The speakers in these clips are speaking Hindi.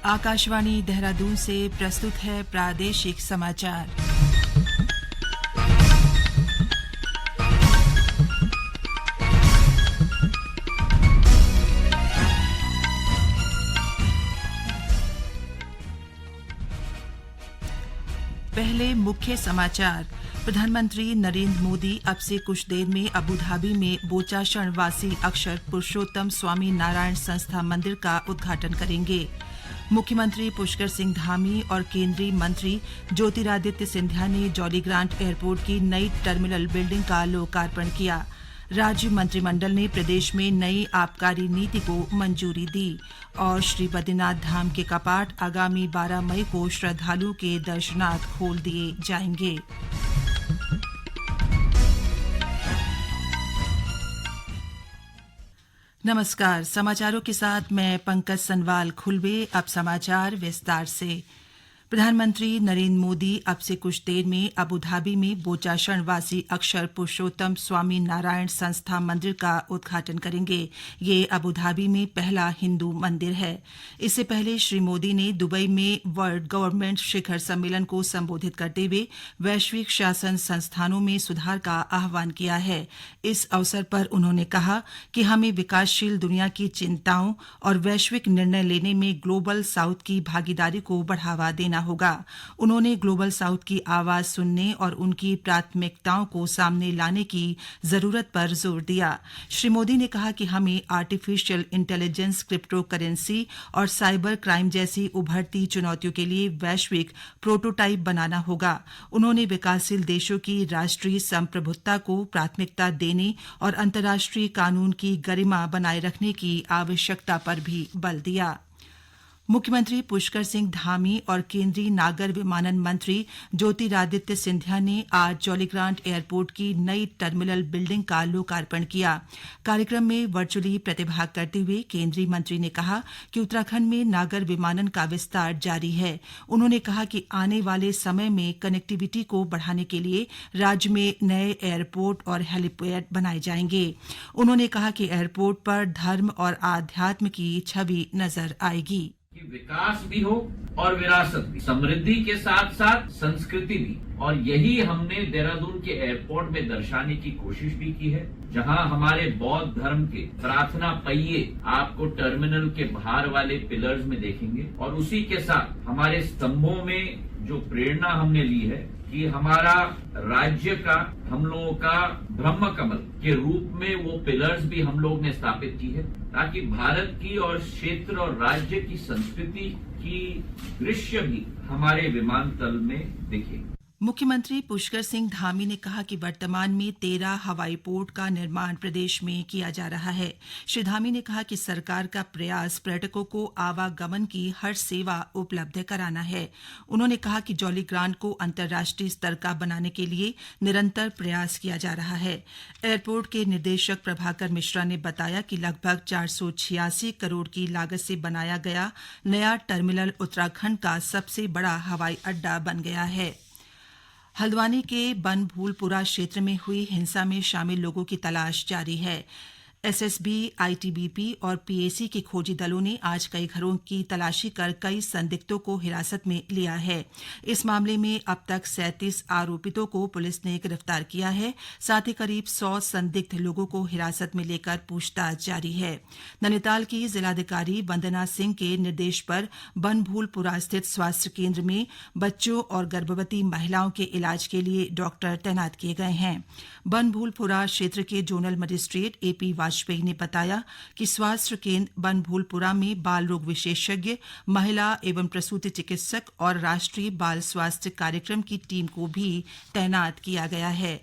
आकाशवाणी देहरादून से प्रस्तुत है प्रादेशिक समाचार। पहले मुख्य समाचार। प्रधानमंत्री नरेंद्र मोदी अब से कुछ देर में अबू धाबी में बोचाशण वासी अक्षर पुरुषोत्तम स्वामी नारायण संस्था मंदिर का उद्घाटन करेंगे। मुख्यमंत्री पुष्कर सिंह धामी और केंद्रीय मंत्री ज्योतिरादित्य सिंधिया ने जॉलीग्रांट एयरपोर्ट की नई टर्मिनल बिल्डिंग का लोकार्पण किया। राज्य मंत्रिमंडल ने प्रदेश में नई आबकारी नीति को मंजूरी दी और श्री बद्रीनाथ धाम के कपाट आगामी 12 मई को श्रद्धालुओं के दर्शनार्थ खोल दिए जाएंगे। नमस्कार, समाचारों के साथ मैं पंकज सनवाल खुलवे। अब समाचार विस्तार से। प्रधानमंत्री नरेंद्र मोदी अब से कुछ देर में अबू धाबी में बोचाशण वासी अक्षर पुरुषोत्तम स्वामी नारायण संस्था मंदिर का उद्घाटन करेंगे। ये अबू धाबी में पहला हिंदू मंदिर है। इससे पहले श्री मोदी ने दुबई में वर्ल्ड गवर्नमेंट शिखर सम्मेलन को संबोधित करते हुए वैश्विक शासन संस्थानों में सुधार का आह्वान किया है। इस अवसर पर उन्होंने कहा कि हमें विकासशील दुनिया की चिंताओं और वैश्विक निर्णय लेने में ग्लोबल साउथ की भागीदारी को बढ़ावा देना होगा। उन्होंने ग्लोबल साउथ की आवाज सुनने और उनकी प्राथमिकताओं को सामने लाने की जरूरत पर जोर दिया। श्री मोदी ने कहा कि हमें आर्टिफिशियल इंटेलिजेंस, क्रिप्टो करेंसी और साइबर क्राइम जैसी उभरती चुनौतियों के लिए वैश्विक प्रोटोटाइप बनाना होगा। उन्होंने विकासशील देशों की राष्ट्रीय संप्रभुत्ता को प्राथमिकता देने और अंतर्राष्ट्रीय कानून की गरिमा बनाए रखने की आवश्यकता पर भी बल दिया। मुख्यमंत्री पुष्कर सिंह धामी और केंद्रीय नागर विमानन मंत्री ज्योतिरादित्य सिंधिया ने आज जॉलीग्रांट एयरपोर्ट की नई टर्मिनल बिल्डिंग का लोकार्पण किया। कार्यक्रम में वर्चुअली प्रतिभाग करते हुए केंद्रीय मंत्री ने कहा कि उत्तराखंड में नागर विमानन का विस्तार जारी है। उन्होंने कहा कि आने वाले समय में कनेक्टिविटी को बढ़ाने के लिए राज्य में नए एयरपोर्ट और हेलीपैड बनाए जाएंगे। उन्होंने कहा कि एयरपोर्ट पर धर्म और आध्यात्म की छवि नजर आएगी। कि विकास भी हो और विरासत भी, समृद्धि के साथ साथ संस्कृति भी, और यही हमने देहरादून के एयरपोर्ट में दर्शाने की कोशिश भी की है। जहां हमारे बौद्ध धर्म के प्रार्थना पहिए आपको टर्मिनल के बाहर वाले पिलर्स में देखेंगे, और उसी के साथ हमारे स्तंभों में जो प्रेरणा हमने ली है कि हमारा राज्य का, हम लोगों का ब्रह्म कमल के रूप में वो पिलर्स भी हम लोग ने स्थापित की है, ताकि भारत की और क्षेत्र और राज्य की संस्कृति की दृश्य भी हमारे विमानतल में दिखे। मुख्यमंत्री पुष्कर सिंह धामी ने कहा कि वर्तमान में 13 हवाई पोर्ट का निर्माण प्रदेश में किया जा रहा है। श्री धामी ने कहा कि सरकार का प्रयास पर्यटकों को आवागमन की हर सेवा उपलब्ध कराना है। उन्होंने कहा कि जॉलीग्रांट को अंतर्राष्ट्रीय स्तर का बनाने के लिए निरंतर प्रयास किया जा रहा है। एयरपोर्ट के निदेशक प्रभाकर मिश्रा ने बताया कि लगभग 486 करोड़ की लागत से बनाया गया नया टर्मिनल उत्तराखंड का सबसे बड़ा हवाई अड्डा बन गया है। हल्द्वानी के बनभूलपुरा क्षेत्र में हुई हिंसा में शामिल लोगों की तलाश जारी है। एसएसबी, आईटीबीपी और पीएसी के खोजी दलों ने आज कई घरों की तलाशी कर कई संदिग्धों को हिरासत में लिया है। इस मामले में अब तक 37 आरोपितों को पुलिस ने गिरफ्तार किया है। साथ ही करीब 100 संदिग्ध लोगों को हिरासत में लेकर पूछताछ जारी है। नैनीताल की जिलाधिकारी वंदना सिंह के निर्देश पर बनभूलपुरा स्थित स्वास्थ्य केंद्र में बच्चों और गर्भवती महिलाओं के इलाज के लिए डॉक्टर तैनात किए गए हैं। बनभूलपुरा क्षेत्र के जोनल मजिस्ट्रेट एपी वाजपेयी ने बताया कि स्वास्थ्य केंद्र बनभूलपुरा में बाल रोग विशेषज्ञ, महिला एवं प्रसूति चिकित्सक और राष्ट्रीय बाल स्वास्थ्य कार्यक्रम की टीम को भी तैनात किया गया है।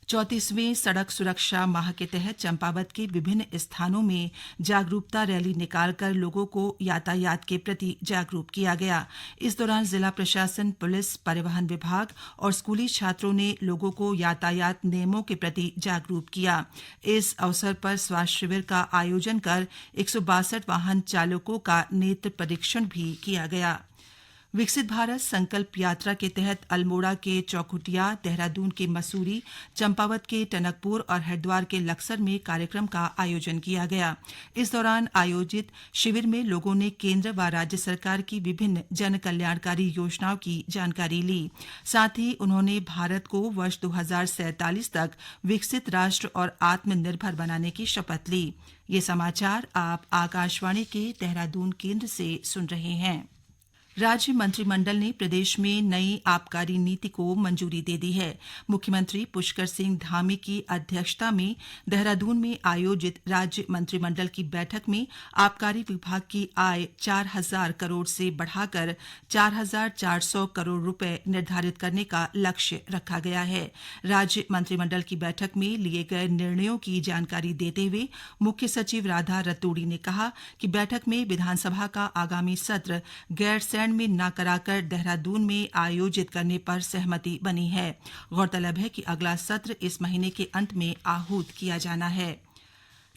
34वें सड़क सुरक्षा माह के तहत चंपावत के विभिन्न स्थानों में जागरूकता रैली निकालकर लोगों को यातायात के प्रति जागरूक किया गया। इस दौरान जिला प्रशासन, पुलिस, परिवहन विभाग और स्कूली छात्रों ने लोगों को यातायात नियमों के प्रति जागरूक किया। इस अवसर पर स्वास्थ्य शिविर का आयोजन कर 162 वाहन चालकों का नेत्र परीक्षण भी किया गया। विकसित भारत संकल्प यात्रा के तहत अल्मोड़ा के चौखुटिया, देहरादून के मसूरी, चंपावत के टनकपुर और हरिद्वार के लक्सर में कार्यक्रम का आयोजन किया गया। इस दौरान आयोजित शिविर में लोगों ने केंद्र व राज्य सरकार की विभिन्न जन कल्याणकारी योजनाओं की जानकारी ली। साथ ही उन्होंने भारत को वर्ष 2047 तक विकसित राष्ट्र और आत्मनिर्भर बनाने की शपथ ली। ये समाचार आप आकाशवाणी के देहरादून केंद्र से सुन रहे हैं। राज्य मंत्रिमंडल ने प्रदेश में नई आबकारी नीति को मंजूरी दे दी है। मुख्यमंत्री पुष्कर सिंह धामी की अध्यक्षता में देहरादून में आयोजित राज्य मंत्रिमंडल की बैठक में आबकारी विभाग की आय 4,000 करोड़ से बढ़ाकर 4,400 करोड़ रुपए निर्धारित करने का लक्ष्य रखा गया है। राज्य मंत्रिमंडल की बैठक में लिए गए निर्णयों की जानकारी देते हुए मुख्य सचिव राधा रतूड़ी ने कहा कि बैठक में विधानसभा का आगामी सत्र गैरसैंण में न कराकर देहरादून में आयोजित करने पर सहमति बनी है। गौरतलब है कि अगला सत्र इस महीने के अंत में आहूत किया जाना है।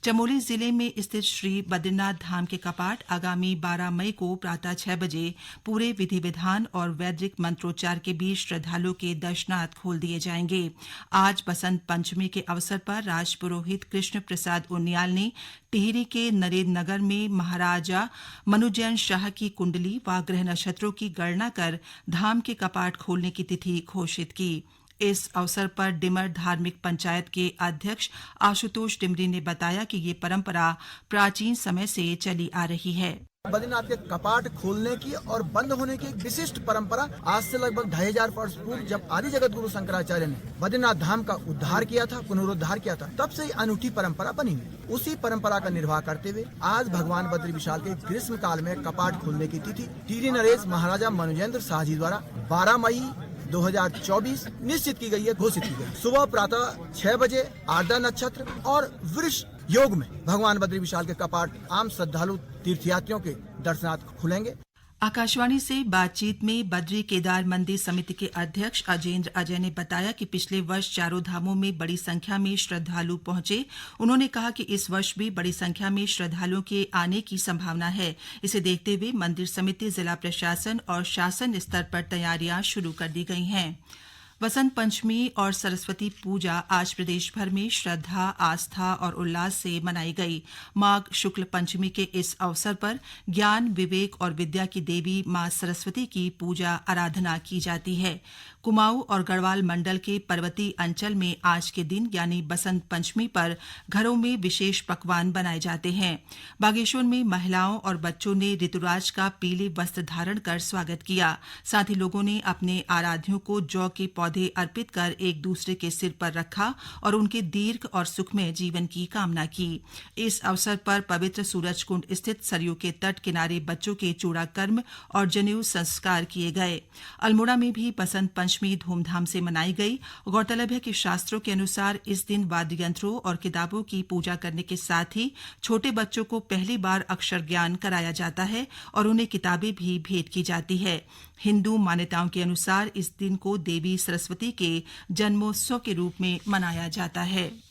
चमोली जिले में स्थित श्री बद्रीनाथ धाम के कपाट आगामी 12 मई को प्रातः 6 बजे पूरे विधि विधान और वैदिक मंत्रोच्चार के बीच श्रद्धालुओं के दर्शनार्थ खोल दिए जाएंगे। आज बसंत पंचमी के अवसर पर राजपुरोहित कृष्ण प्रसाद उनियाल ने टिहरी के नरेंद्र नगर में महाराजा मनुजैन शाह की कुंडली व ग्रह नक्षत्रों की गणना कर धाम के कपाट खोलने की तिथि घोषित की। इस अवसर पर डिमर धार्मिक पंचायत के अध्यक्ष आशुतोष डिमरी ने बताया कि ये परंपरा प्राचीन समय से चली आ रही है। बद्रीनाथ के कपाट खोलने की और बंद होने की एक विशिष्ट परंपरा आज से लगभग 2500 वर्ष पूर्व जब आदि जगत गुरु शंकराचार्य ने बद्रीनाथ धाम का उद्धार किया था, पुनरुद्धार किया था, तब से अनूठी परंपरा बनी हुई। उसी परंपरा का निर्वाह करते हुए आज भगवान बद्री विशाल के ग्रीष्म काल में कपाट खोलने की तिथि टिहरी नरेश महाराजा मनुजेंद्र शाह जी द्वारा 12 मई 2024 निश्चित की गई है, घोषित की गई। सुबह प्रातः 6 बजे आर्द्रा नक्षत्र और वृष योग में भगवान बद्री विशाल के कपाट आम श्रद्धालु तीर्थयात्रियों के दर्शनार्थ खुलेंगे। आकाशवाणी से बातचीत में बद्री केदार मंदिर समिति के अध्यक्ष अजेंद्र अजय ने बताया कि पिछले वर्ष चारों धामों में बड़ी संख्या में श्रद्धालु पहुंचे। उन्होंने कहा कि इस वर्ष भी बड़ी संख्या में श्रद्धालुओं के आने की संभावना है। इसे देखते हुए मंदिर समिति, जिला प्रशासन और शासन स्तर पर तैयारियां शुरू कर दी गई हैं। वसंत पंचमी और सरस्वती पूजा आज प्रदेश भर में श्रद्धा, आस्था और उल्लास से मनाई गई। माघ शुक्ल पंचमी के इस अवसर पर ज्ञान, विवेक और विद्या की देवी मां सरस्वती की पूजा आराधना की जाती है। कुमाऊं और गढ़वाल मंडल के पर्वतीय अंचल में आज के दिन यानी बसंत पंचमी पर घरों में विशेष पकवान बनाए जाते हैं। बागेश्वर में महिलाओं और बच्चों ने ऋतुराज का पीले वस्त्र धारण कर स्वागत किया। साथ ही लोगों ने अपने आराध्यों को जौ के पौधे अर्पित कर एक दूसरे के सिर पर रखा और उनके दीर्घ और सुखमय जीवन की कामना की। इस अवसर पर पवित्र सूरजकुंड स्थित सरयू के तट किनारे बच्चों के चूड़ाकर्म और जनेऊ संस्कार किए गए। अल्मोड़ा में भी बसंत पंचमी धूमधाम से मनाई गई। गौरतलब है कि शास्त्रों के अनुसार इस दिन वाद्य यंत्रों और किताबों की पूजा करने के साथ ही छोटे बच्चों को पहली बार अक्षर ज्ञान कराया जाता है और उन्हें किताबें भी भेंट की जाती है। हिंदू मान्यताओं के अनुसार इस दिन को देवी सरस्वती के जन्मोत्सव के रूप में मनाया जाता है।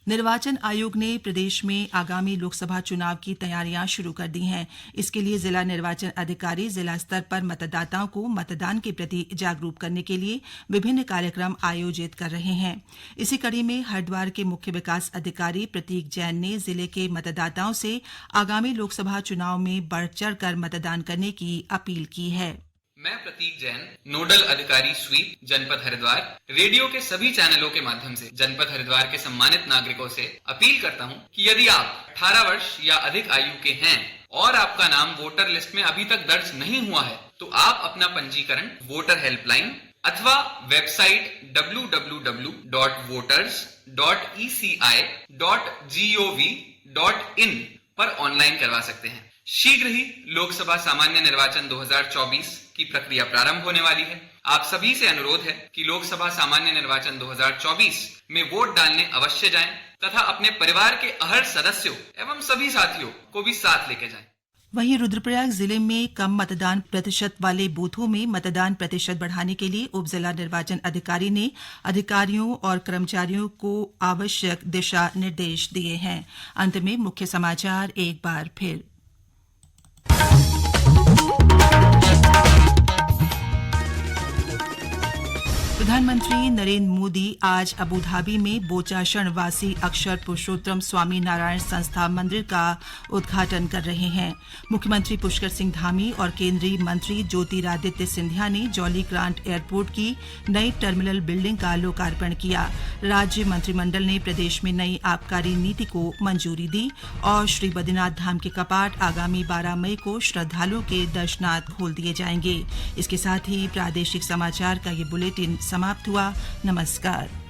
निर्वाचन आयोग ने प्रदेश में आगामी लोकसभा चुनाव की तैयारियां शुरू कर दी हैं। इसके लिए जिला निर्वाचन अधिकारी जिला स्तर पर मतदाताओं को मतदान के प्रति जागरूक करने के लिए विभिन्न कार्यक्रम आयोजित कर रहे हैं। इसी कड़ी में हरिद्वार के मुख्य विकास अधिकारी प्रतीक जैन ने जिले के मतदाताओं से आगामी लोकसभा चुनाव में बढ़ चढ़कर मतदान करने की अपील की है। मैं प्रतीक जैन, नोडल अधिकारी स्वीप जनपद हरिद्वार, रेडियो के सभी चैनलों के माध्यम से जनपद हरिद्वार के सम्मानित नागरिकों से अपील करता हूं कि यदि आप 18 वर्ष या अधिक आयु के हैं और आपका नाम वोटर लिस्ट में अभी तक दर्ज नहीं हुआ है तो आप अपना पंजीकरण वोटर हेल्पलाइन अथवा वेबसाइट www.voters.eci.gov.in पर ऑनलाइन करवा सकते हैं। शीघ्र ही लोकसभा सामान्य निर्वाचन 2024 की प्रक्रिया प्रारंभ होने वाली है। आप सभी से अनुरोध है कि लोकसभा सामान्य निर्वाचन 2024 में वोट डालने अवश्य जाएं तथा अपने परिवार के अहर्ष सदस्यों एवं सभी साथियों को भी साथ लेकर जाएं। वहीं रुद्रप्रयाग जिले में कम मतदान प्रतिशत वाले बूथों में मतदान प्रतिशत बढ़ाने के लिए उप जिला निर्वाचन अधिकारी ने अधिकारियों और कर्मचारियों को आवश्यक दिशा निर्देश दिए हैं। अंत में मुख्य समाचार एक बार फिर। प्रधानमंत्री नरेंद्र मोदी आज अबू धाबी में बोचाशण वासी अक्षर पुरुषोत्तम स्वामी नारायण संस्था मंदिर का उद्घाटन कर रहे हैं। मुख्यमंत्री पुष्कर सिंह धामी और केंद्रीय मंत्री ज्योतिरादित्य सिंधिया ने जौलीग्रांट एयरपोर्ट की नई टर्मिनल बिल्डिंग का लोकार्पण किया। राज्य मंत्रिमंडल ने प्रदेश में नई आबकारी नीति को मंजूरी दी और श्री बद्रीनाथ धाम के कपाट आगामी 12 मई को श्रद्धालुओं के दर्शनार्थ खोल दिए जाएंगे। इसके साथ ही प्रादेशिक समाचार का ये बुलेटिन समाप्त हुआ। नमस्कार।